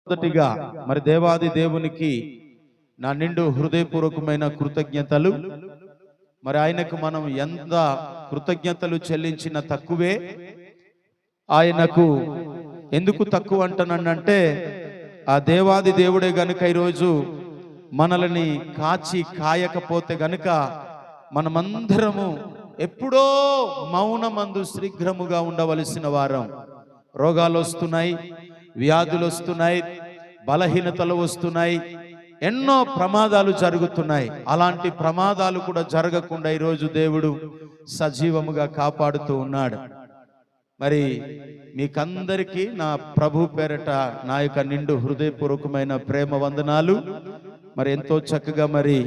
మొదటిగా మరి దేవాది దేవునికి నా నిండు హృదయపూర్వకమైన కృతజ్ఞతలు. మరి ఆయనకు మనం ఎంత కృతజ్ఞతలు చెల్లించిన తక్కువే. ఆయనకు ఎందుకు తక్కువ అంటానంటే, ఆ దేవాది దేవుడే గనుక ఈరోజు మనల్ని కాచి కాయకపోతే గనుక మనమందరము ఎప్పుడో మౌనమందు శీఘ్రముగా ఉండవలసిన వారం. రోగాలు వస్తున్నాయి, వ్యాధులు వస్తున్నాయి, బలహీనతలు వస్తున్నాయి, ఎన్నో ప్రమాదాలు జరుగుతున్నాయి. అలాంటి ప్రమాదాలు కూడా జరగకుండా ఈరోజు దేవుడు సజీవముగా కాపాడుతూ ఉన్నాడు. మరి మీకందరికీ నా ప్రభు పేరట నా యొక్క నిండు హృదయపూర్వకమైన ప్రేమ వందనాలు. మరి ఎంతో చక్కగా మరి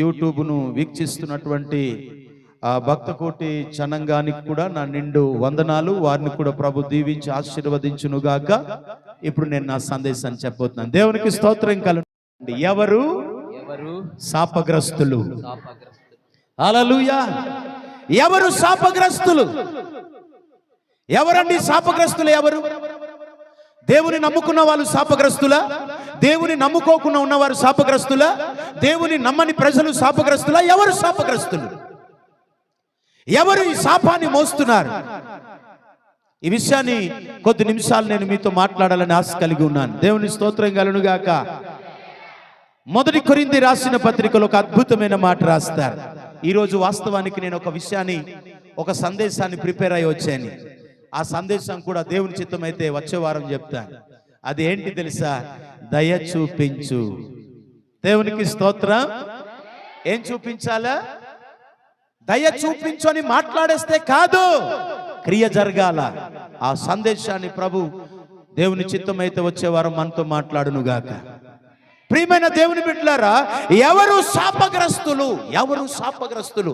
యూట్యూబ్ను వీక్షిస్తున్నటువంటి ఆ భక్తకోటి జనాంగానికి కూడా నా నిండు వందనాలు. వారిని కూడా ప్రభు దీవించి ఆశీర్వదించునుగాక. ఇప్పుడు నేను నా సందేశాన్ని చెప్పబోతున్నాను. దేవునికి స్తోత్రం కలుగుతుంది. ఎవరు శాపగ్రస్తులు? హల్లెలూయా. ఎవరు శాపగ్రస్తులు? ఎవరండి శాపగ్రస్తులు? ఎవరు? దేవుని నమ్ముకున్న వాళ్ళు శాపగ్రస్తులా? దేవుని నమ్ముకోకుండా ఉన్నవారు శాపగ్రస్తులా? దేవుని నమ్మని ప్రజలు శాపగ్రస్తులా? ఎవరు శాపగ్రస్తులు? ఎవరు ఈ శాపాన్ని మోస్తున్నారు? ఈ విషయాన్ని కొద్ది నిమిషాలు నేను మీతో మాట్లాడాలని ఆశ కలిగి ఉన్నాను. దేవుని స్తోత్రం కలుగునుగాక. మొదటి కొరింథీ రాసిన పత్రికలో ఒక అద్భుతమైన మాట రాస్తారు. ఈరోజు వాస్తవానికి నేను ఒక విషయాన్ని, ఒక సందేశాన్ని ప్రిపేర్ అయ్యి వచ్చాను. ఆ సందేశం కూడా దేవుని చిత్తం అయితే వచ్చే వారం చెప్తాను. అది ఏంటి తెలుసా? దయ చూపించు. దేవునికి స్తోత్రం. ఏం చూపించాలా? దయ చూపించు అని మాట్లాడేస్తే కాదు, క్రియ జరగాల. ఆ సందేశాన్ని ప్రభు దేవుని చిత్తం అయితే వచ్చే వారం మనతో మాట్లాడునుగాక. ప్రియమైన దేవుని బిడ్డలారా, ఎవరు శాపగ్రస్తులు? ఎవరు శాపగ్రస్తులు?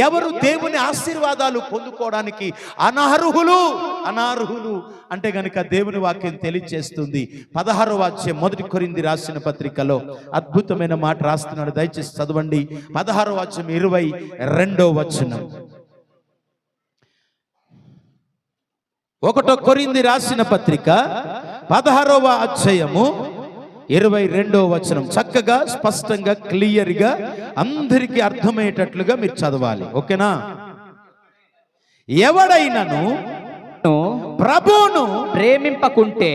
ఎవరు దేవుని ఆశీర్వాదాలు పొందుకోవడానికి అనర్హులు? అనర్హులు అంటే గనుక దేవుని వాక్యం తెలియజేస్తుంది. 16వ అధ్యాయం మొదటి కొరింథీ రాసిన పత్రికలో అద్భుతమైన మాట రాస్తున్నాడు. దయచేసి చదవండి. 16వ అధ్యాయం 22వ వచనం. 1 కొరింథీ రాసిన పత్రిక 16వ అధ్యాయము 22వ వచనం. చక్కగా, స్పష్టంగా, క్లియర్గా అందరికీ అర్థమయ్యేటట్లుగా మీరు చదవాలి. ఓకేనా? ఎవడైనను ప్రభువును ప్రేమింపకుంటే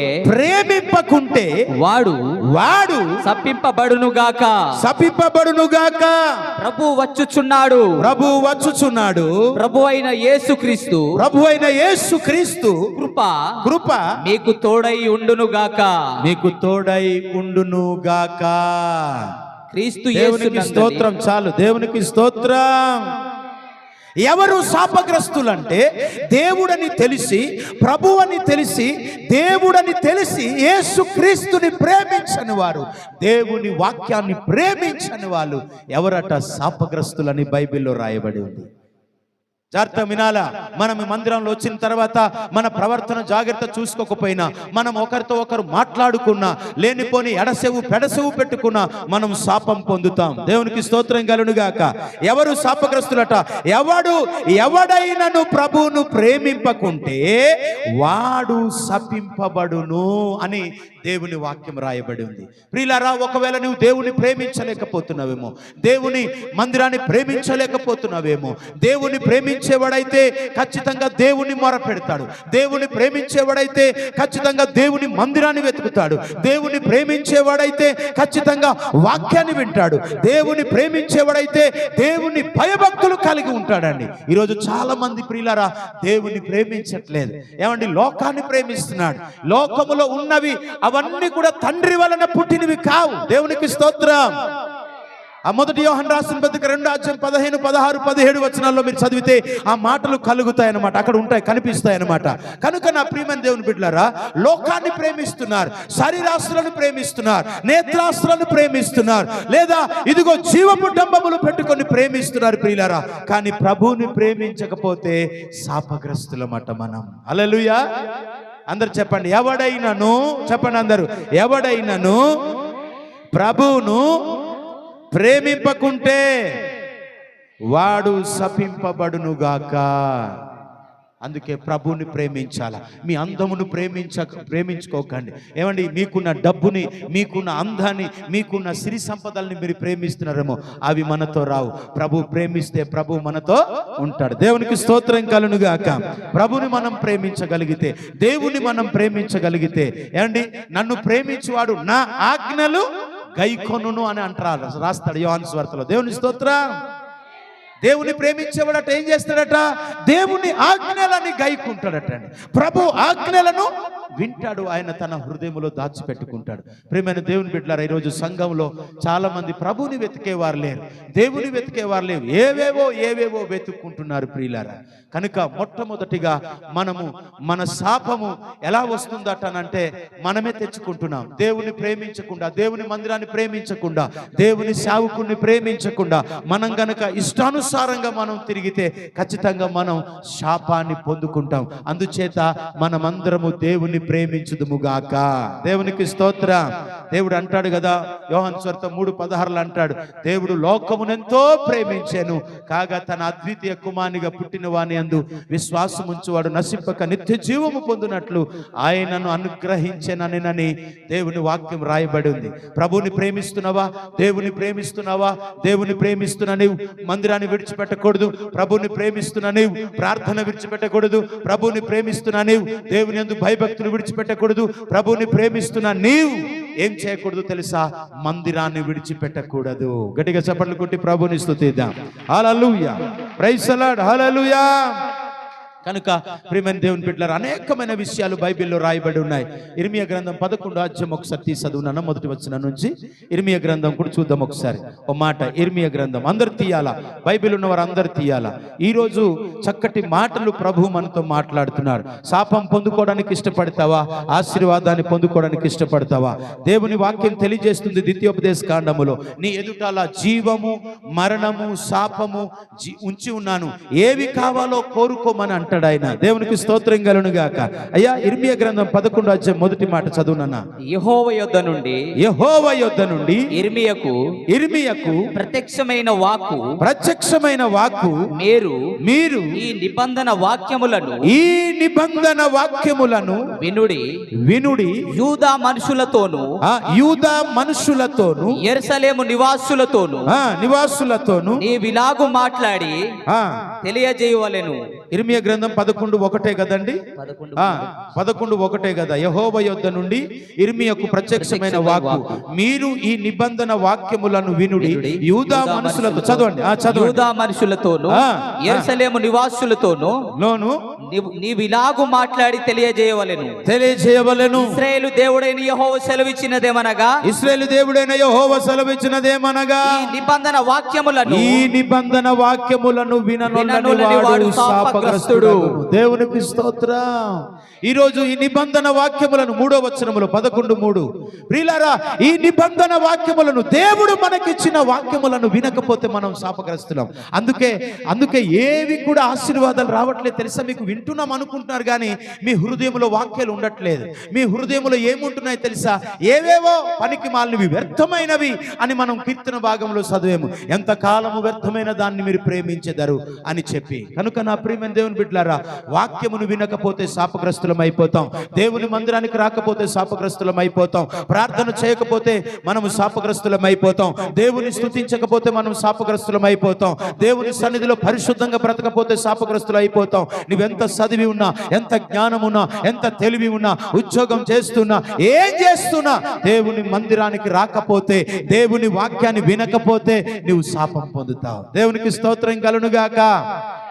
వాడు శపింపబడునుగాక. ప్రభు వచ్చుచున్నాడు. ప్రభు అయిన యేసుక్రీస్తు కృప మీకు తోడై ఉండునుగాక. క్రీస్తు యేసుకి స్తోత్రం. చాలు. దేవునికి స్తోత్రం. ఎవరు శాపగ్రస్తులంటే, దేవుడని తెలిసి, ప్రభువని తెలిసి, దేవుడని తెలిసి యేసుక్రీస్తుని ప్రేమించని వారు, దేవుని వాక్యాన్ని ప్రేమించని వాళ్ళు ఎవరట? శాపగ్రస్తులని బైబిల్లో రాయబడి ఉంది. జాగ్రత్త వినాలా. మనం మందిరంలో వచ్చిన తర్వాత మన ప్రవర్తన జాగ్రత్త చూసుకోకపోయినా, మనం ఒకరితో ఒకరు మాట్లాడుకున్నా, లేనిపోని ఎడసెవు పెడసెవు పెట్టుకున్నా మనం శాపం పొందుతాం. దేవునికి స్తోత్రం కలుగునుగాక. ఎవరు శాపగ్రస్తులట? ఎవడైనను ప్రభువును ప్రేమింపకుంటే వాడు శపింపబడును అని దేవుని వాక్యం రాయబడి ఉంది. ప్రియులారా, ఒకవేళ నువ్వు దేవుని ప్రేమించలేకపోతున్నావేమో, దేవుని మందిరాన్ని ప్రేమించలేకపోతున్నావేమో, దేవుని ప్రేమించేవాడైతే ఖచ్చితంగా దేవుని మొర పెడతాడు. దేవుని ప్రేమించేవాడైతే ఖచ్చితంగా దేవుని మందిరాన్ని వెతుకుతాడు. దేవుని ప్రేమించేవాడైతే ఖచ్చితంగా వాక్యాన్ని వింటాడు. దేవుని ప్రేమించేవాడైతే దేవుని భయభక్తులు కలిగి ఉంటాడండి. ఈరోజు చాలా మంది ప్రియులారా దేవుని ప్రేమించట్లేదు. ఏమండి? లోకాన్ని ప్రేమిస్తున్నాడు. లోకములో ఉన్నవి అవన్నీ కూడా తండ్రి వలన పుట్టినవి కావు. దేవునికి స్తోత్రం. ఆ మొదటి యోహను రాసిన పత్రిక 2వ అధ్యాయం 15, 16, 17 వచనాల్లో మీరు చదివితే ఆ మాటలు కలుగుతాయన్నమాట. అక్కడ ఉంటాయి, కనిపిస్తాయన్నమాట. కనుక నా ప్రియమైన దేవుని బిడ్డలారా, లోకాన్ని ప్రేమిస్తున్నారు, శరీరాస్తులను ప్రేమిస్తున్నారు, నేత్రాస్తులను ప్రేమిస్తున్నారు, లేదా ఇదిగో జీవపు డంబములు పెట్టుకొని ప్రేమిస్తున్నారు ప్రియులారా. కానీ ప్రభువుని ప్రేమించకపోతే శాపగ్రస్తులమాట మనం. హల్లెలూయా. అందరు చెప్పండి. ఎవడైనను, చెప్పండి అందరూ, ఎవడైనను ప్రభువును ప్రేమింపకుంటే వాడు శపింపబడునుగాక. అందుకే ప్రభువుని ప్రేమించాల. మీ అందమును ప్రేమించుకోకండి. ఏమండి, మీకున్న డబ్బుని, మీకున్న అందాన్ని, మీకున్న సిరి సంపదల్ని మీరు ప్రేమిస్తున్నారేమో, అవి మనతో రావు. ప్రభు ప్రేమిస్తే ప్రభు మనతో ఉంటాడు. దేవునికి స్తోత్రం కలుగును గాక. ప్రభుని మనం ప్రేమించగలిగితే, దేవుని మనం ప్రేమించగలిగితే, ఏమండి, నన్ను ప్రేమించువాడు నా ఆజ్ఞలు గైకొనును అని అంటారు, రాస్తాడు యోహాను సువార్తలో. దేవుని స్తోత్రం. దేవుని ప్రేమించేవాడట ఏం చేస్తాడట? దేవుని ఆజ్ఞలని గైకుంటాడట. ప్రభు ఆజ్ఞలను వింటాడు, ఆయన తన హృదయంలో దాచిపెట్టుకుంటాడు. ప్రియమైన దేవుని బిడ్డలారా, ఈరోజు సంఘంలో చాలా మంది ప్రభుని వెతికేవారు లేరు, దేవుని వెతికేవారు లేరు, ఏవేవో వెతుక్కుంటున్నారు ప్రియులారా. కనుక మొట్టమొదటిగా మన శాపము ఎలా వస్తుందటనంటే మనమే తెచ్చుకుంటున్నాం. దేవుని ప్రేమించకుండా, దేవుని మందిరాన్ని ప్రేమించకుండా, దేవుని సేవకుని ప్రేమించకుండా మనం గనక ఇష్టానుసారంగా మనం తిరిగితే ఖచ్చితంగా మనం శాపాన్ని పొందుకుంటాం. అందుచేత మనమందరము దేవుని ప్రేమించుదుముగాక. దేవునికి స్తోత్రం. దేవుడు అంటాడు కదా, యోహాను సువార్త 3:16 అంటాడు, దేవుడు లోకమునెంతో ప్రేమించెను కాగా తన అద్వితీయ కుమారునిగా పుట్టిన వాని యందు విశ్వాసముంచువాడు నశింపక నిత్య జీవము పొందునట్లు ఆయనను అనుగ్రహించెనని దేవుని వాక్యం రాయబడి ఉంది. ప్రభువుని ప్రేమిస్తున్నావా? దేవుని ప్రేమిస్తున్నావా? దేవుని ప్రేమిస్తున్నా నీవు మందిరాన్ని విడిచిపెట్టకూడదు. ప్రభువుని ప్రేమిస్తున్నా నీవు ప్రార్థన విడిచిపెట్టకూడదు. ప్రభువుని ప్రేమిస్తున్నా నీవు దేవుని యందు భయభక్తులు విడిచిపెట్టకూడదు. ప్రభువుని ప్రేమిస్తున్నా నీవు ఏం చేయకూడదు తెలుసా? మందిరాన్ని విడిచిపెట్టకూడదు. గట్టిగా చప్పట్లు కొట్టి ప్రభువుని స్తుతిద్దాం. హల్లెలూయా, ప్రైజ్ ది లార్డ్, హల్లెలూయా. కనుక ప్రియమైన దేవుని బిడ్డలారా, అనేకమైన విషయాలు బైబిల్లో రాయబడి ఉన్నాయి. ఇర్మియా గ్రంథం 11వ అధ్యాయం ఒకసారి తీసి చదువునన్న, మొదటి వచనం నుంచి ఇర్మియా గ్రంథం కూడా చూద్దాం ఒకసారి. ఓ మాట, ఇర్మియా గ్రంథం అందరు తీయాలా, బైబిల్ ఉన్నవారు అందరు తీయాలా. ఈరోజు చక్కటి మాటలు ప్రభు మనతో మాట్లాడుతున్నాడు. శాపం పొందుకోవడానికి ఇష్టపడతావా? ఆశీర్వాదాన్ని పొందుకోవడానికి ఇష్టపడతావా? దేవుని వాక్యం తెలియజేస్తుంది ద్వితీయోపదేశ కాండములో, నీ ఎదుటాల జీవము, మరణము, శాపము ఉంచి ఉన్నాను, ఏవి కావాలో కోరుకోమని అంటాడు ఆయన. దేవునికి స్తోత్రం కలుగును గాక. అయ్యా, ఇర్మియా గ్రంథం 11వ అధ్యాయం మొదటి మాట చదువునన్నా. యెహోవా యొద్ద నుండి ఇర్మియాకు ప్రత్యక్షమైన వాక్కు మీరు ఈ నిబంధన వాక్యములను వినుడి యూదా మనుషులతోను యెరూషలేము నివాసులతోను నీవిలాగు మాట్లాడి తెలియజేయవలెను. ఇర్మియా గ్రంథం 11:1 కదండి, 11:1 కదా. యెహోవా యొద్ద నుండి ఇర్మియాకు ప్రత్యక్షమైన వాక్కు, మీరు ఈ నిబంధన వాక్యములను వినుడి యూదా మనుషులతో. చదవండి. యూదా మనుషులతోను యెరూషలేము నివాసులతోను నీవు ఇలాగు మాట్లాడి తెలియజేయవలెను. ఇశ్రాయేలు దేవుడైన యెహోవా సెలవిచ్చినదేమనగా ఈ నిబంధన వాక్యములను విననొల్లని వాడు శాపగ్రస్తుడు. దేవునికి స్తోత్రం. ఈరోజు ఈ నిబంధన వాక్యములను 3వ వచనములో 11:3, ప్రియులారా, ఈ నిబంధన వాక్యములను, దేవుడు మనకిచ్చిన వాక్యములను వినకపోతే మనం శాపగ్రస్తులం. అందుకే ఏవి కూడా ఆశీర్వాదాలు రావట్లేదు తెలుసా? మీకు వింటున్నాం అనుకుంటున్నారు కానీ మీ హృదయంలో వాక్యాలు ఉండట్లేదు. మీ హృదయంలో ఏముంటున్నాయి తెలుసా? ఏవేవో పనికి మాలినవి, వ్యర్థమైనవి అని మనం కీర్తన భాగంలో చదివాము. ఎంతకాలము వ్యర్థమైన దాన్ని మీరు ప్రేమించెదరు అని చెప్పి. కనుక నా ప్రియమైన దేవుని బిడ్డలారా, వాక్యమును వినకపోతే శాపగ్రస్తులం అయిపోతాం. దేవుని మందిరానికి రాకపోతే శాపగ్రస్తులం అయిపోతాం. ప్రార్థన చేయకపోతే మనము శాపగ్రస్తులం అయిపోతాం. దేవుని స్తుతించకపోతే మనం శాపగ్రస్తులం అయిపోతాం. దేవుని సన్నిధిలో పరిశుద్ధంగా బ్రతకపోతే శాపగ్రస్తులు అయిపోతాం. నువ్వెంత చదివి ఉన్నా, ఎంత జ్ఞానం ఉన్నా, ఎంత తెలివి ఉన్నా, ఉద్యోగం చేస్తున్నా, ఏం చేస్తున్నా, దేవుని మందిరానికి రాకపోతే, దేవుని వాక్యాన్ని వినకపోతే నువ్వు శాపం పొందుతావు. దేవునికి స్తోత్రం కలుగునుగాక.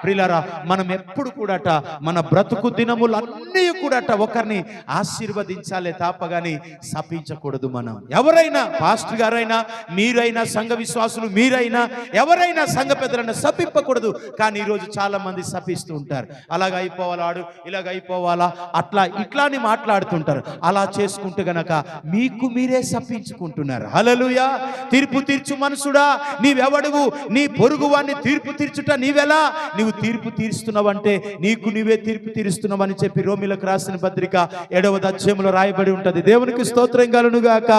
ప్రియులారా, మనం ఎప్పుడు కూడాట మన బ్రతుకు దినములన్నీ కూడాట ఒకరిని ఆశీర్వదించాలే తాపగాని శపించకూడదు. మనం ఎవరైనా, పాస్టర్ గారైనా, మీరైనా, సంఘ విశ్వాసులు మీరైనా, ఎవరైనా, సంఘ పెద్దలైనా శపింపకూడదు. కానీ ఈరోజు చాలా మంది శపిస్తూ ఉంటారు. అలాగ అయిపోవాలా, ఆడు ఇలాగ అయిపోవాలా, అట్లా ఇట్లా అని మాట్లాడుతుంటారు. అలా చేసుకుంటే గనక మీకు మీరే శపించుకుంటున్నారు. హల్లెలూయా. తీర్పు తీర్చు మనుషుడా, నీవెవడువు? నీ పొరుగు వాడిని తీర్పు తీర్చుట నీవెలా? నీవు తీర్పు తీరుస్తున్నావంటే నీకు నీవే తీర్పు తీరుస్తున్నావని చెప్పి రోమీలకు రాసిన పత్రిక 7వ అధ్యాయంలో రాయబడి ఉంటది. దేవునికి స్తోత్రం కలుగును గాక.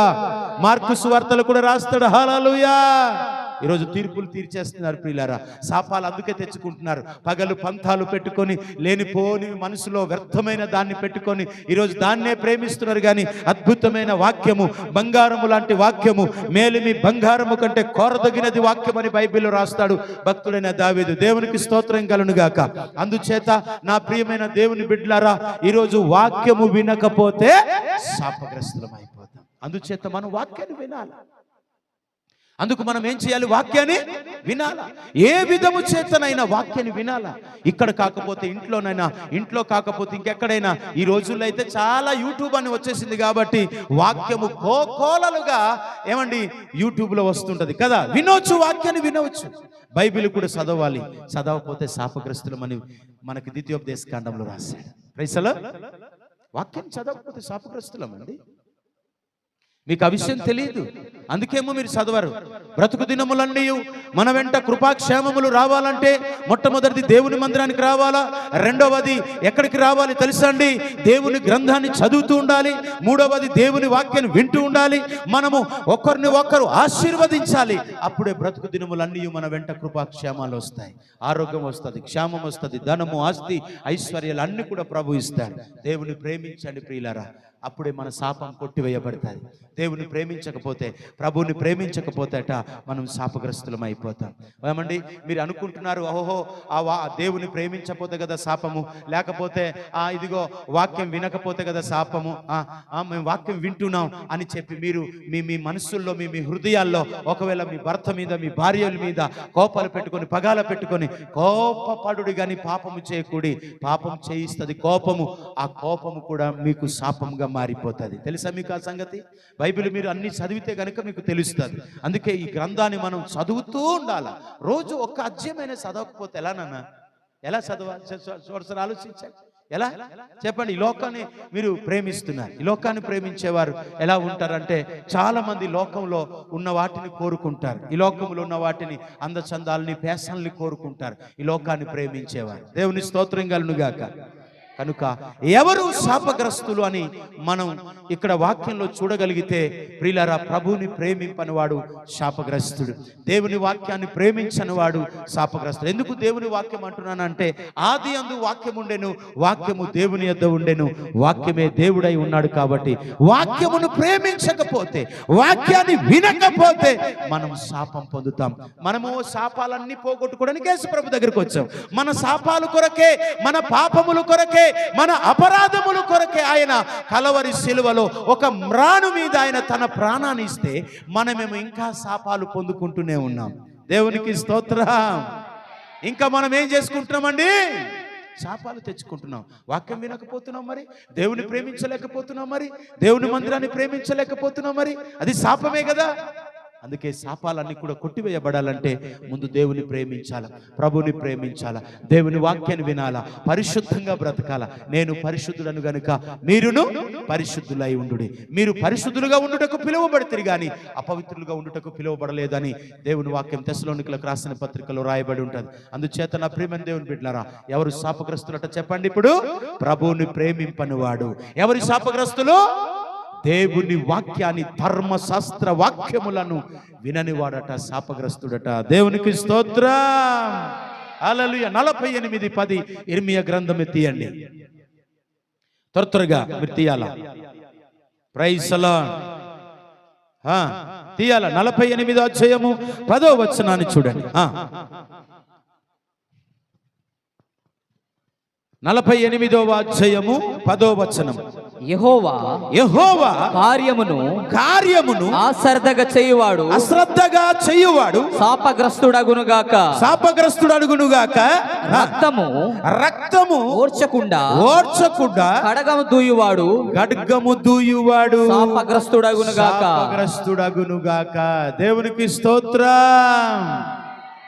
మార్కు సువార్తలో కూడా రాస్తాడు. హల్లెలూయా. ఈరోజు తీర్పులు తీర్చేస్తున్నారు ప్రియులారా. శాపాలు అందుకే తెచ్చుకుంటున్నారు. పగలు పంతాలు పెట్టుకొని లేనిపోని మనసులో వ్యర్థమైన దాన్ని పెట్టుకొని ఈరోజు దాన్నే ప్రేమిస్తున్నారు. కానీ అద్భుతమైన వాక్యము, బంగారము లాంటి వాక్యము, మేలిమి బంగారము కంటే కోరదగినది వాక్యం అని బైబిల్లో రాస్తాడు భక్తుడైన దావీదు. దేవునికి స్తోత్రం కలుగును గాక. అందుచేత నా ప్రియమైన దేవుని బిడ్డలారా, ఈరోజు వాక్యము వినకపోతే శాపగ్రస్తులం అయిపోతాం. అందుచేత మనం వాక్యాన్ని వినాలి. అందుకు మనం ఏం చేయాలి? వాక్యాన్ని వినాలా. ఏ విధము చేతనైనా వాక్యాన్ని వినాలా. ఇక్కడ కాకపోతే ఇంట్లోనైనా, ఇంట్లో కాకపోతే ఇంకెక్కడైనా. ఈ రోజుల్లో అయితే చాలా యూట్యూబ్ అని వచ్చేసింది కాబట్టి వాక్యము కోకోలలుగా ఏమండి యూట్యూబ్లో వస్తుంటది కదా, వినవచ్చు, వాక్యాన్ని వినవచ్చు. బైబిల్ కూడా చదవాలి. చదవకపోతే శాపగ్రస్తులమని మనకి ద్వితీయోపదేశ కాండంలో రాశాడు. ప్రైసలో వాక్యం చదవకపోతే శాపగ్రస్తులమండి. మీకు ఆ విషయం తెలియదు, అందుకేమో మీరు చదవరు. బ్రతుకు దినములన్నీ మన వెంట కృపాక్షేమములు రావాలంటే మొట్టమొదటిది దేవుని మందిరానికి రావాలా. రెండవది ఎక్కడికి రావాలి తెలుసా అండి? దేవుని గ్రంథాన్ని చదువుతూ ఉండాలి. మూడవది దేవుని వాక్యాన్ని వింటూ ఉండాలి. మనము ఒకరిని ఒకరు ఆశీర్వదించాలి. అప్పుడే బ్రతుకు దినములన్నీ మన వెంట కృపాక్షేమాలు వస్తాయి, ఆరోగ్యం వస్తుంది, క్షేమం వస్తుంది, ధనము, ఆస్తి, ఐశ్వర్యాలు అన్ని కూడా ప్రభు ఇస్తాడు. దేవుని ప్రేమించండి ప్రియులారా, అప్పుడే మన శాపం కొట్టివేయబడుతుంది. దేవుని ప్రేమించకపోతే, ప్రభువుని ప్రేమించకపోతేట మనం శాపగ్రస్తులం అయిపోతాం. ఏమండి మీరు అనుకుంటున్నారు, ఓహో ఆ దేవుని ప్రేమించకపోతే కదా శాపము, లేకపోతే ఇదిగో వాక్యం వినకపోతే కదా శాపము, మేము వాక్యం వింటున్నాం అని చెప్పి మీరు మీ మనస్సుల్లో, మీ హృదయాల్లో ఒకవేళ మీ భర్త మీద, మీ భార్యల మీద కోపాలు పెట్టుకొని, పగాల పెట్టుకొని కోపపడుడి కానీ పాపము చేయకూడి. పాపం చేయిస్తుంది కోపము. ఆ కోపము కూడా మీకు శాపంగా మారిపోతుంది. తెలుసా మీకు ఆ సంగతి? బైబిల్ మీరు అన్ని చదివితే కనుక మీకు తెలుస్తుంది. అందుకే ఈ గ్రంథాన్ని మనం చదువుతూ ఉండాలి. రోజు ఒక్క అధ్యాయమైన చదవకపోతే ఎలానన్నా? ఎలా చదవాలి? ఒకసారి ఆలోచించండి. ఎలా చెప్పండి? ఈ లోకాన్ని మీరు ప్రేమిస్తున్నారు. ఈ లోకాన్ని ప్రేమించేవారు ఎలా ఉంటారంటే, చాలా మంది లోకంలో ఉన్న వాటిని కోరుకుంటారు. ఈ లోకంలో ఉన్న వాటిని, అందచందాలని, పేషన్లని కోరుకుంటారు. ఈ లోకాన్ని ప్రేమించేవారు. దేవుని స్తోత్రం కలుగును గాక. కనుక ఎవరు శాపగ్రస్తులు అని మనం ఇక్కడ వాక్యంలో చూడగలిగితే, ప్రియులారా, ప్రభువుని ప్రేమింపని వాడు శాపగ్రస్తుడు. దేవుని వాక్యాన్ని ప్రేమించని వాడు శాపగ్రస్తుడు. ఎందుకు దేవుని వాక్యం అంటున్నానంటే, ఆది అందు వాక్యం ఉండెను, వాక్యము దేవుని యొద్ద ఉండెను, వాక్యమే దేవుడై ఉన్నాడు. కాబట్టి వాక్యమును ప్రేమించకపోతే, వాక్యాన్ని వినకపోతే మనం శాపం పొందుతాం. మనము శాపాలన్నీ పోగొట్టుకోవడానికి యేసు ప్రభు దగ్గరికి వచ్చాం. మన శాపాలు కొరకే, మన పాపముల కొరకే, మన అపరాధముల కొరకే ఆయన కలవరి శిలువలో ఒక మ్రాను మీద ఆయన తన ప్రాణాన్ని ఇస్తే, మనమేమో ఇంకా శాపాలు పొందుకుంటూనే ఉన్నాం. దేవునికి స్తోత్రం. ఇంకా మనం ఏం చేసుకుంటున్నామండి? శాపాలు తెచ్చుకుంటున్నాం. వాక్యం వినకపోతున్నాం, మరి దేవుని ప్రేమించలేకపోతున్నాం, మరి దేవుని మందిరాన్ని ప్రేమించలేకపోతున్నాం, మరి అది శాపమే కదా. అందుకే శాపాలన్నీ కూడా కొట్టివేయబడాలంటే ముందు దేవుని ప్రేమించాల, ప్రభుని ప్రేమించాల, దేవుని వాక్యాన్ని వినాలా, పరిశుద్ధంగా బ్రతకాల. నేను పరిశుద్ధులను గనుక మీరును పరిశుద్ధులై ఉండుడి. మీరు పరిశుద్ధులుగా ఉండుటకు పిలువబడితే గాని అపవిత్రులుగా ఉండుటకు పిలువబడలేదని దేవుని వాక్యం తెస్సలోనికలకు రాసిన పత్రికలో రాయబడి ఉంటుంది. అందుచేత నా ప్రియమైన దేవుని బిడ్డలారా, ఎవరు శాపగ్రస్తులట చెప్పండి? ఇప్పుడు ప్రభువుని ప్రేమింపని వాడు. ఎవరి శాపగ్రస్తులు? దేవుని వాక్యాన్ని, ధర్మశాస్త్ర వాక్యములను వినని వాడట శాపగ్రస్తుడట. దేవునికి స్తోత్రం. హల్లెలూయా. 48:10 ఇర్మియా గ్రంథం తీయండి. త్వరగా మీరు తీయాలా? Praise the lord. తీయాల. 48వ అధ్యాయము 10వ వచనాన్ని చూడండి. 48వ అధ్యాయము 10వ వచనం. యెహోవా కార్యమును అశ్రద్ధగా చేయువాడు శాపగ్రస్తుడగునుగాక. రక్తము ఓర్చకుండా ఖడ్గము దూయువాడు శాపగ్రస్తుడగునుగాక. దేవునికి స్తోత్రం.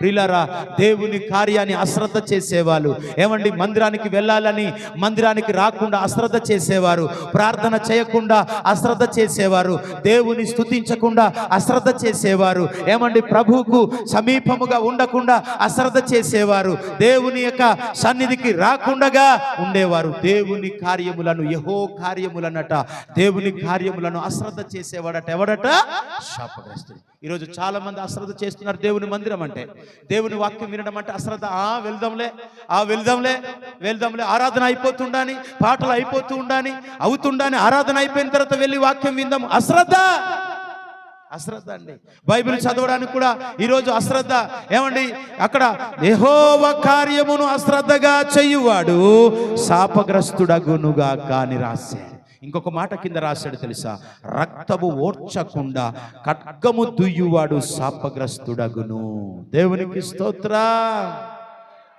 ప్రియులారా, దేవుని కార్యాన్ని అశ్రద్ధ చేసేవాళ్ళు, ఏమండి మందిరానికి వెళ్ళాలని మందిరానికి రాకుండా అశ్రద్ధ చేసేవారు, ప్రార్థన చేయకుండా అశ్రద్ధ చేసేవారు, దేవుని స్తుతించకుండా అశ్రద్ధ చేసేవారు, ఏమండి ప్రభువుకు సమీపముగా ఉండకుండా అశ్రద్ధ చేసేవారు, దేవుని యొక్క సన్నిధికి రాకుండా ఉండేవారు. దేవుని కార్యములను, యెహో కార్యములనట, దేవుని కార్యములను అశ్రద్ధ చేసేవాడట. ఎవడట? శాపగ్రస్తుడు. ఈరోజు చాలా మంది అశ్రద్ధ చేస్తున్నారు. దేవుని మందిరం అంటే, దేవుని వాక్యం వినడం అంటే అశ్రద్ధ. వెళ్దాంలే ఆరాధన అయిపోతుండాని, పాటలు అయిపోతూ ఉండాని, అవుతుండాని, ఆరాధన అయిపోయిన తర్వాత వెళ్ళి వాక్యం విందాం. అశ్రద్ధ అండి. బైబిల్ చదవడానికి కూడా ఈరోజు అశ్రద్ధ. ఏమండి, అక్కడ యెహోవా కార్యమును అశ్రద్ధగా చెయ్యువాడు శాపగ్రస్తుడగునుగా కాని రాశాడు. ఇంకొక మాట కింద రాశాడు తెలుసా? రక్తము ఓర్చకుండా ఖడ్గము దుయ్యువాడు శాపగ్రస్తుడగును. దేవునికి స్తోత్రం,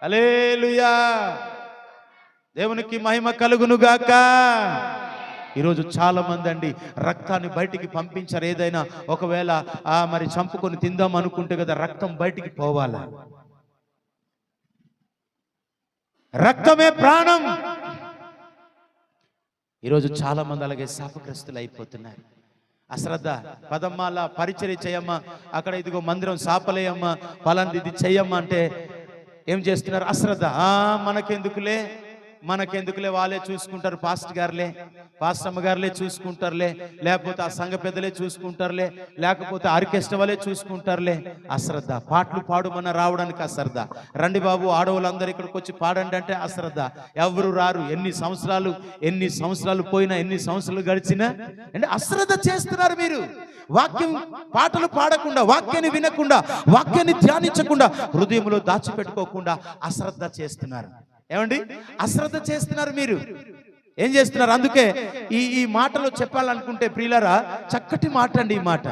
హల్లెలూయా, దేవునికి మహిమ కలుగునుగాక. ఈరోజు చాలా మంది అండి రక్తాన్ని బయటికి పంపించారు. ఏదైనా ఒకవేళ మరి చంపుకొని తిందాం అనుకుంటే కదా, రక్తం బయటికి పోవాలా? రక్తమే ప్రాణం. ఈరోజు చాలా మంది అలాగే శాపగ్రస్తులు అయిపోతున్నారు. అశ్రద్ధ. పదమ్మాల పరిచర్య చేయమ్మా, అక్కడ ఇదిగో మందిరం శాపలేయమ్మా, పలాంది ఇది చెయ్యమ్మా అంటే ఏం చేస్తున్నారు? అశ్రద్ధ. మనకెందుకులే, వాళ్ళే చూసుకుంటారు, పాస్టర్ అమ్మగారులే చూసుకుంటారులే, లేకపోతే ఆ సంఘ పెద్దలే చూసుకుంటారులే, లేకపోతే ఆర్కెస్ట్రా వాళ్ళే చూసుకుంటారులే. అశ్రద్ధ. పాటలు పాడుమన్న రావడానికి అశ్రద్ధ. రండి బాబు ఆడవాళ్ళందరూ ఇక్కడికి వచ్చి పాడండి అంటే అశ్రద్ధ. ఎవరు రారు. ఎన్ని సంవత్సరాలు పోయినా, ఎన్ని సంవత్సరాలు గడిచినా అంటే అశ్రద్ధ చేస్తున్నారు మీరు. వాక్యం, పాటలు పాడకుండా, వాక్యాన్ని వినకుండా, వాక్యాన్ని ధ్యానించకుండా, హృదయంలో దాచిపెట్టుకోకుండా అశ్రద్ధ చేస్తున్నారు. ఏమండి, అశ్రద్ధ చేస్తున్నారు మీరు. ఏం చేస్తున్నారు? అందుకే ఈ మాటలో చెప్పాలనుకుంటే ప్రియులారా, చక్కటి మాట అండి ఈ మాట.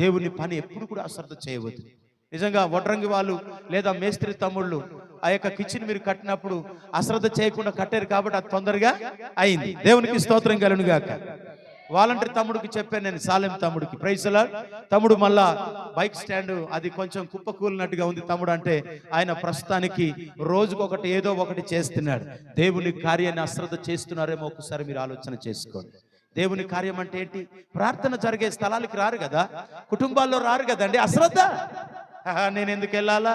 దేవుని పని ఎప్పుడు కూడా అశ్రద్ధ చేయవద్దు. నిజంగా వడ్రంగి వాళ్ళు లేదా మేస్త్రి తమ్ముళ్ళు ఆ యొక్క కిచెన్ మీరు కట్టినప్పుడు అశ్రద్ధ చేయకుండా కట్టారు కాబట్టి అది తొందరగా అయింది. దేవునికి స్తోత్రం కలుగునుగాక. వాలంటీర్ తమ్ముడికి చెప్పాను నేను, సాలెం తమ్ముడికి, ప్రైజ్ ది లార్డ్. తమ్ముడు మళ్ళా బైక్ స్టాండ్ అది కొంచెం కుప్పకూలినట్టుగా ఉంది తమ్ముడు అంటే, ఆయన ప్రస్తుతానికి రోజుకొకటి ఏదో ఒకటి చేస్తున్నాడు. దేవుని కార్యాన్ని అశ్రద్ధ చేస్తున్నారేమో ఒకసారి మీరు ఆలోచన చేసుకోండి. దేవుని కార్యం అంటే ఏంటి? ప్రార్థన జరిగే స్థలాలకి రారు కదా, కుటుంబాల్లో రారు కదండి. అశ్రద్ధ. నేను ఎందుకు వెళ్ళాలా?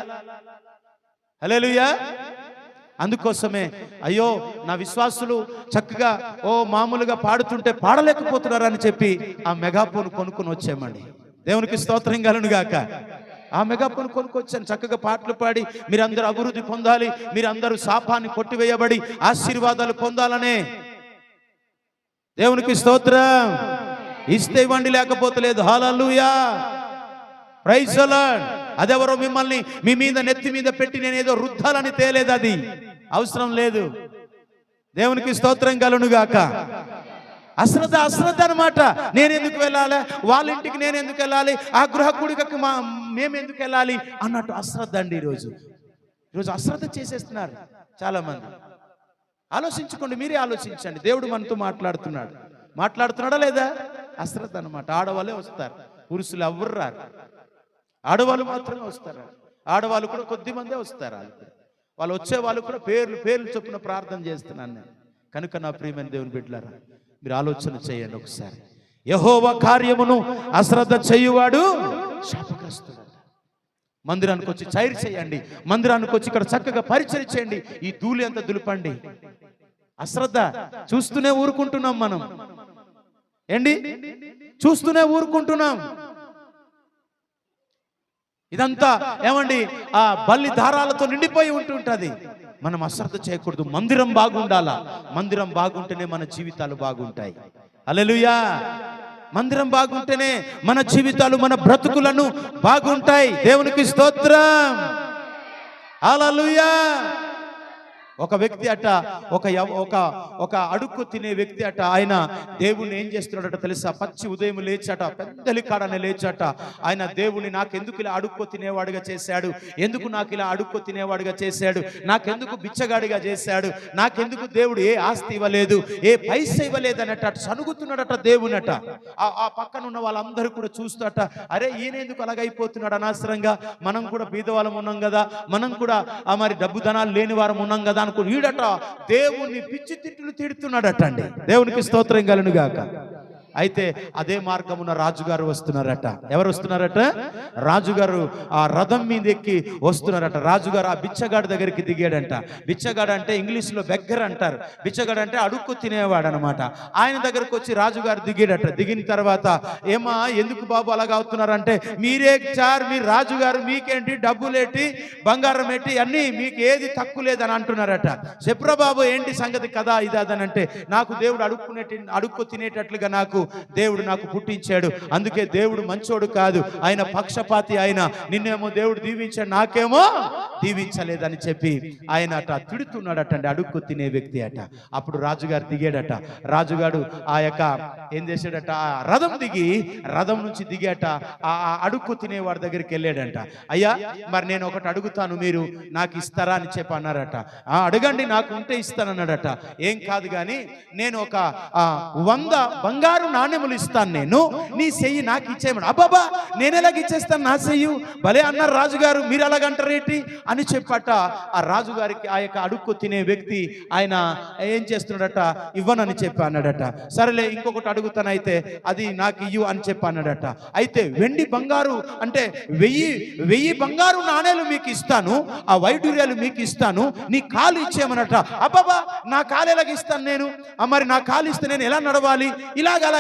హల్లెలూయా. అందుకోసమే అయ్యో నా విశ్వాసులు చక్కగా మామూలుగా పాడుతుంటే పాడలేకపోతున్నారు అని చెప్పి ఆ మెగాఫోన్ కొనుక్కొని వచ్చామండి. దేవునికి స్తోత్రం కలుగునుగాక. ఆ మెగాఫోన్ కొనుక్కొచ్చాను. చక్కగా పాటలు పాడి మీరందరూ అభివృద్ధి పొందాలి, మీరందరూ శాపాన్ని కొట్టివేయబడి ఆశీర్వాదాలు పొందాలనే. దేవునికి స్తోత్రం. ఇస్తే ఇవ్వండి, లేకపోతే లేదు. హల్లెలూయా, ప్రైజ్ ది లార్డ్. అదెవరో మిమ్మల్ని మీ మీద నెత్తి మీద పెట్టి నేనేదో రుద్దాలని తేలేదు. అది అవసరం లేదు. దేవునికి స్తోత్రం కలుగునుగాక. అశ్రద్ధ అన్నమాట. నేనెందుకు వెళ్ళాలి, వాళ్ళ ఇంటికి నేనెందుకు వెళ్ళాలి, ఆ గృహ కూడికకి మేమెందుకు వెళ్ళాలి అన్నట్టు అశ్రద్ధ అండి. ఈరోజు అశ్రద్ధ చేసేస్తున్నారు చాలా మంది. ఆలోచించుకోండి, మీరే ఆలోచించండి. దేవుడు మనతో మాట్లాడుతున్నాడా లేదా? అశ్రద్ధ అన్నమాట. ఆడవాళ్ళే వస్తారు, పురుషులు ఎవ్వరు రారు. ఆడవాళ్ళు మాత్రమే వస్తారు. ఆడవాళ్ళు కూడా కొద్ది మందే వస్తారు. వాళ్ళు వచ్చే వాళ్ళు కూడా పేర్లు చొప్పున ప్రార్థన చేస్తున్నాను నేను. కనుక నా ప్రియమైన దేవుని బిడ్డలారా, మీరు ఆలోచన చేయండి ఒకసారి. యెహోవా కార్యమును అశ్రద్ధ చేయువాడు శాపగ్రస్తుడు. మందిరానికి వచ్చి చైర్ చేయండి, మందిరానికి వచ్చి ఇక్కడ చక్కగా పరిచయం చేయండి, ఈ ధూళి అంతా దులపండి. అశ్రద్ధ. చూస్తూనే ఊరుకుంటున్నాం మనం. ఏంటి? చూస్తూనే ఊరుకుంటున్నాం. ఇదంతా ఏమండి ఆ బల్లి దారాలతో నిండిపోయి ఉంటుంటది. మనం అశ్రద్ధ చేయకూడదు. మందిరం బాగుండాలా. మందిరం బాగుంటేనే మన జీవితాలు బాగుంటాయి. హల్లెలూయా. మందిరం బాగుంటేనే మన జీవితాలు, మన బ్రతుకులను బాగుంటాయి. దేవునికి స్తోత్రం. హల్లెలూయా. ఒక వ్యక్తి అట ఒక అడుక్కు తినే వ్యక్తి అట ఆయన దేవుణ్ణి ఏం చేస్తున్నాడట తెలుసా? పచ్చి ఉదయం లేచాట, పెద్దలి కాడనే లేచాట. ఆయన దేవుని నాకెందుకు ఇలా అడుక్కు తినేవాడిగా చేశాడు, ఎందుకు నాకు ఇలా అడుక్కు తినేవాడిగా చేశాడు, నాకెందుకు బిచ్చగాడిగా చేశాడు, నాకెందుకు దేవుడు ఏ ఆస్తి ఇవ్వలేదు, ఏ పైస ఇవ్వలేదు అన్నట్టు సనుగుతున్నాడట దేవునట. ఆ పక్కన ఉన్న వాళ్ళందరూ కూడా చూస్తాట, అరే ఈయన ఎందుకు అలాగైపోతున్నాడు అనవసరంగా, మనం కూడా బీదవాళ్ళం ఉన్నాం కదా, మనం కూడా మరి డబ్బు ధనాలు లేని వారం ఉన్నాం కదా అనుకుని వీడట దేవుణ్ణి పిచ్చి తిట్టులు తిడుతున్నాడట అండి. దేవునికి స్తోత్రం కలుగును గాక. అయితే అదే మార్గమున రాజుగారు వస్తున్నారట. ఎవరు వస్తున్నారట? రాజుగారు ఆ రథం మీద ఎక్కి వస్తున్నారట. రాజుగారు ఆ బిచ్చగాడి దగ్గరికి దిగాడంట. బిచ్చగాడు అంటే ఇంగ్లీష్లో బెగ్గర్ అంటారు. బిచ్చగాడు అంటే అడుక్కు తినేవాడు అనమాట. ఆయన దగ్గరకు వచ్చి రాజుగారు దిగాడట. దిగిన తర్వాత ఏమా ఎందుకు బాబు అలాగా అవుతున్నారంటే, మీరే చార్ మీరు రాజుగారు, మీకేంటి డబ్బులేటి బంగారం ఏంటి అన్నీ మీకు ఏది తక్కువ లేదని అంటున్నారట. చెప్పురా బాబు ఏంటి సంగతి కదా ఇది అదనంటే, నాకు దేవుడు అడుక్కు తినేటట్లుగా దేవుడు నాకు పుట్టించాడు, అందుకే దేవుడు మంచోడు కాదు, ఆయన పక్షపాతి, ఆయన నిన్నేమో దేవుడు దీవించాడు నాకేమో దీవించలేదని చెప్పి ఆయన అట తిడుతున్నాడటండి, అడుక్కు తినే వ్యక్తి అట. అప్పుడు రాజుగారు దిగాడట. రాజుగారు ఆ యొక్క ఏం చేశాడట, ఆ రథం దిగి రథం నుంచి దిగాట ఆ అడుక్కు తినేవాడి దగ్గరికి వెళ్ళాడంట. అయ్యా మరి నేను ఒకటి అడుగుతాను, మీరు నాకు ఇస్తారా అని చెప్పి అన్నారట. అడగండి నాకు ఉంటే ఇస్తానన్నాడట. ఏం కాదు కానీ నేను ఒక 100 బంగారు నాణ్యములు ఇస్తాను, నేను నీ చెయ్యి నాకు ఇచ్చేయమని. అబ్బాబా నేను ఎలాగ ఇచ్చేస్తాను నా చెయ్యి, భలే అన్నారు రాజుగారు, మీరు ఎలాగంటారేంటి అని చెప్పట. ఆ రాజుగారికి ఆ యొక్క అడుక్కు తినే వ్యక్తి ఆయన ఏం చేస్తున్నాడట, ఇవ్వనని చెప్పి అన్నాడట. సరేలే ఇంకొకటి అడుగుతానైతే అది నాకు ఇయ్యు అని చెప్పి అన్నాడట. అయితే వెండి బంగారు అంటే 1000 బంగారు నాణేలు మీకు ఇస్తాను, ఆ వైడూర్యాలు మీకు ఇస్తాను, నీ కాలు ఇచ్చేయమన్నట. అబ్బాబా నా కాలు ఎలాగ ఇస్తాను నేను, మరి నా కాలు ఇస్తే నేను ఎలా నడవాలి,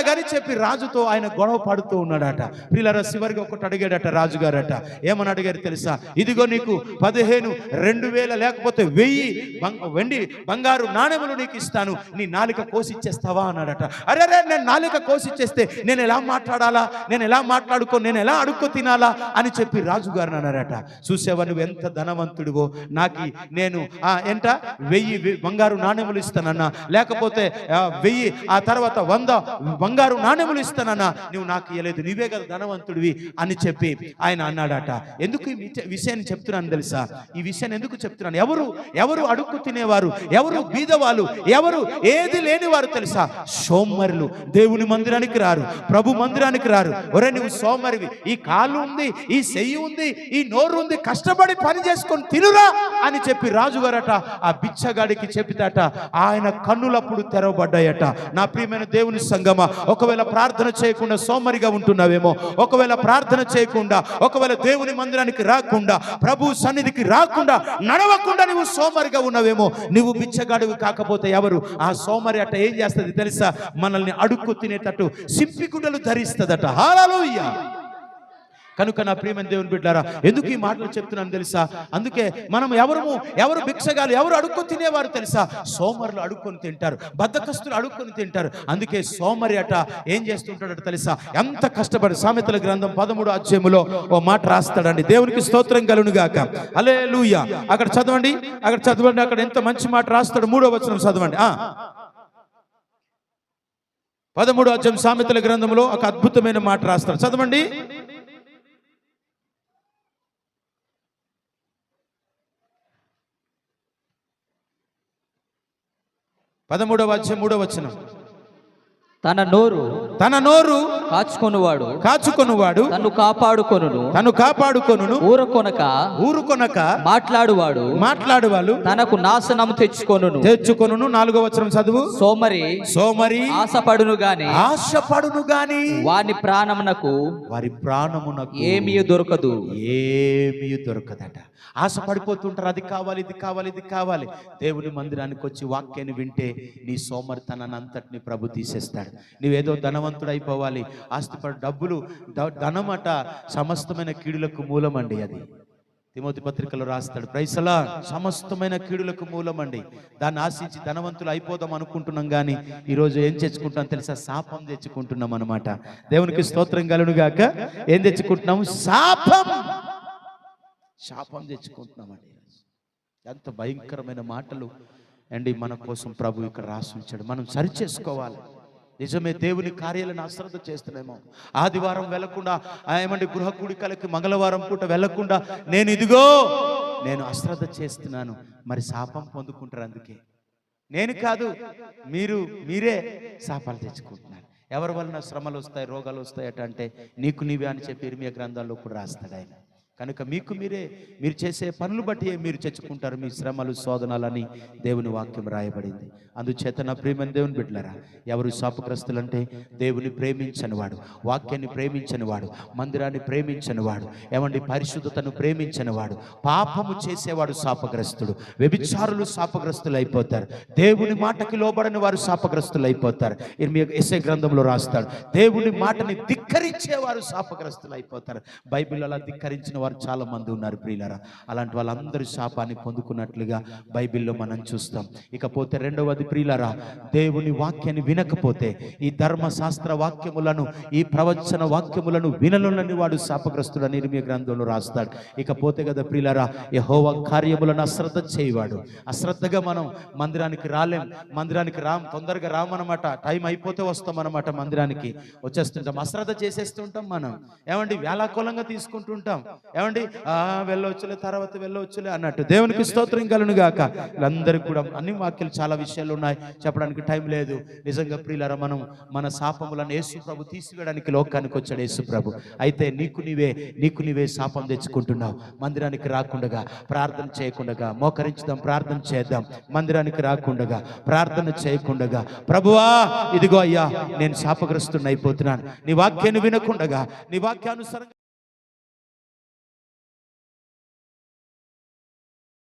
అలాగని చెప్పి రాజుతో ఆయన గొడవ పడుతూ ఉన్నాడట. పిల్లల చివరికి ఒకటి అడిగాడట రాజుగారట. ఏమని అడిగారు తెలుసా? ఇదిగో నీకు 15 2000 లేకపోతే 1000 వెండి బంగారు నాణెములు నీకు ఇస్తాను, నీ నాలుక కోసిచ్చేస్తావా అన్నాడట. అరే నేను నాలుక కోసిచ్చేస్తే నేను ఎలా మాట్లాడాలా, నేను ఎలా మాట్లాడుకో, నేను ఎలా అడుక్కో తినాలా అని చెప్పి రాజుగారిని అన్నారట. చూసేవా నువ్వు ఎంత ధనవంతుడివో, నాకు నేను ఎంత 1000 బంగారు నాణెములు ఇస్తానన్నా, లేకపోతే 1000 ఆ తర్వాత 100 బంగారు నాణెములు ఇస్తానన్నా, నువ్వు నాకు ఇవ్వలేదు, నీవే కదా ధనవంతుడివి అని చెప్పి ఆయన అన్నాడట. ఎందుకు ఈ విషయాన్ని చెప్తున్నాను తెలుసా? ఈ విషయాన్ని ఎందుకు చెప్తున్నాను? ఎవరు అడుక్కు తినేవారు, ఎవరు బీదవాళ్ళు, ఎవరు ఏది లేని వారు తెలుసా? సోమరులు. దేవుని మందిరానికి రారు, ప్రభు మందిరానికి రారు. ఒరే నువ్వు సోమరివి, ఈ కాళ్ళు ఉంది, ఈ చెయ్యి ఉంది, ఈ నోరు ఉంది, కష్టపడి పని చేసుకొని తినురా అని చెప్పి రాజుగారట ఆ బిచ్చగాడికి చెప్పితేట ఆయన కన్నులప్పుడు తెరవబడ్డాయట. నా ప్రియమైన దేవుని సంగమా, ఒకవేళ ప్రార్థన చేయకుండా సోమరిగా ఉంటున్నావేమో, ఒకవేళ ప్రార్థన చేయకుండా, ఒకవేళ దేవుని మందిరానికి రాకుండా, ప్రభు సన్నిధికి రాకుండా, నడవకుండా నువ్వు సోమరిగా ఉన్నావేమో, నువ్వు బిచ్చగాడివి కాకపోతే ఎవరు? ఆ సోమరి అట్ట ఏం చేస్తుంది తెలుసా? మనల్ని అడుక్కు తినేటట్టు సింపిగుడ్డలు ధరిస్తుందట. హల్లెలూయా. కనుక నా ప్రియమైన దేవుని బిడ్డలారా, ఎందుకు ఈ మాటలు చెప్తున్నాను తెలుసా? అందుకే మనం ఎవరు భిక్షగాలు, ఎవరు అడుక్కు తినేవారు తెలుసా? సోమరులు అడుక్కొని తింటారు, బద్ధకస్తులు అడుక్కొని తింటారు. అందుకే సోమరి అట ఏం చేస్తుంటాడట తెలుసా? ఎంత కష్టపడి సామెతల గ్రంథం 13వ అధ్యాయములో ఓ మాట రాస్తాడండి. దేవునికి స్తోత్రం కలుగును గాక. హల్లెలూయా. అక్కడ చదవండి, అక్కడ ఎంత మంచి మాట రాస్తాడు. 3వ వచనం చదవండి. 13వ అధ్యాయం సామెతల గ్రంథంలో ఒక అద్భుతమైన మాట రాస్తాడు. చదవండి. 13వ అధ్యాయం 3వ వచనం. తన నోరు కాచుకొనువాడు తను కాపాడుకొనును ఊరుకొనక మాట్లాడువాడు తనకు నాశనము తెచ్చుకొనును. 4వ వచనం చదువు. సోమరి ఆశపడును గాని వారి ప్రాణమునకు ఏమీ దొరకదట. ఆశపడిపోతుంటారు, అది కావాలి, ఇది కావాలి, ఇది కావాలి. దేవుని మందిరానికి వచ్చి వాక్యాన్ని వింటే నీ సోమరితనాన్ని అంతటిని ప్రభు తీసేస్తాడు. నువ్వేదో ధనవంతుడు అయిపోవాలి, ఆస్తిపడి డబ్బులు ధనమట సమస్తమైన కీడులకు మూలమండి. అది తిమోతి పత్రికలో రాస్తాడు. Praise the Lord. సమస్తమైన కీడులకు మూలమండి. దాన్ని ఆశించి ధనవంతులు అయిపోదాం అనుకుంటున్నాం, కానీ ఈరోజు ఏం తెచ్చుకుంటాం తెలుసా? శాపం తెచ్చుకుంటున్నాం అనమాట. దేవునికి స్తోత్రం కలుగును గాక. ఏం తెచ్చుకుంటున్నాము? శాపం తెచ్చుకుంటున్నామండి. ఎంత భయంకరమైన మాటలు అండి మన కోసం ప్రభు ఇక్కడ రాసి ఉంచాడు. మనం సరి చేసుకోవాలి. నిజమే, దేవుని కార్యాలను అశ్రద్ధ చేస్తున్నామో. ఆదివారం వెళ్లకుండా, ఏమండి గృహ కూడికలకి మంగళవారం పూట వెళ్లకుండా నేను అశ్రద్ధ చేస్తున్నాను, మరి శాపం పొందుకుంటారు. అందుకే నేను కాదు, మీరే శాపాలు తెచ్చుకుంటున్నారు. ఎవరి వలన శ్రమలు వస్తాయి, రోగాలు వస్తాయట అంటే నీకు నీవే అని చెప్పి ఇర్మియా గ్రంథాల్లో కూడా రాస్తాడు ఆయన. కనుక మీరు చేసే పనులు బట్టి మీరు తెచ్చుకుంటారు మీ శ్రమలు, శోధనలని దేవుని వాక్యం రాయబడింది. అందుచేత నా ప్రియమైన దేవుని బిడ్డలారా, ఎవరు శాపగ్రస్తులు అంటే దేవుని ప్రేమించని వాడు, వాక్యాన్ని ప్రేమించని వాడు, మందిరాన్ని ప్రేమించని వాడు, ఏమండి పరిశుద్ధతను ప్రేమించని వాడు, పాపము చేసేవాడు శాపగ్రస్తుడు. వ్యభిచారులు శాపగ్రస్తులు అయిపోతారు. దేవుని మాటకి లోబడని వారు శాపగ్రస్తులు అయిపోతారు. యెషయా గ్రంథంలో రాస్తాడు, దేవుని మాటని ధిక్కరించేవారు శాపగ్రస్తులు అయిపోతారు. బైబిల్ అలా ధిక్కరించిన వారు చాలా మంది ఉన్నారు ప్రియులారా. అలాంటి వాళ్ళందరూ శాపాన్ని పొందుకున్నట్లుగా బైబిల్లో మనం చూస్తాం. ఇకపోతే రెండవది ప్రియులారా, దేవుని వాక్యాన్ని వినకపోతే, ఈ ధర్మశాస్త్ర వాక్యములను, ఈ ప్రవచన వాక్యములను వినలోని వాడు శాపగ్రస్తుడని ఇర్మియా గ్రంథంలో రాస్తాడు. ఇకపోతే కదా ప్రియులారా, యెహోవా కార్యములను అశ్రద్ధ చేయవాడు. అశ్రద్ధగా మనం మందిరానికి రాం, తొందరగా రామన్నమాట. టైం అయిపోతే వస్తామన్నమాట. మందిరానికి వచ్చేస్తుంటాం, అశ్రద్ధ చేసేస్తుంటాం. మనం ఏమండి వేలాకోలంగా తీసుకుంటుంటాం. ఏమండి వెళ్ళవచ్చులే, తర్వాత వెళ్ళవచ్చులే అన్నట్టు. దేవునికి స్తోత్రం కలుగును గాక. వీళ్ళందరికీ కూడా అన్ని వాక్యాలు, చాలా విషయాలు ఉన్నాయి, చెప్పడానికి టైం లేదు. నిజంగా ప్రియులారా, మన శాపములను యేసు ప్రభు తీసివేయడానికి లోకానికి వచ్చాడు యేసు ప్రభు. అయితే నీకు నీవే శాపం తెచ్చుకుంటున్నావు. మందిరానికి రాకుండా, ప్రార్థన చేయకుండా, మోకరించుదాం, ప్రార్థన చేద్దాం. మందిరానికి రాకుండా, ప్రార్థన చేయకుండా, ప్రభువా ఇదిగో అయ్యా నేను శాపగ్రస్తుడిని అయిపోతున్నాను, నీ వాక్యాన్ని వినకుండా, నీ వాక్యానుసారంగా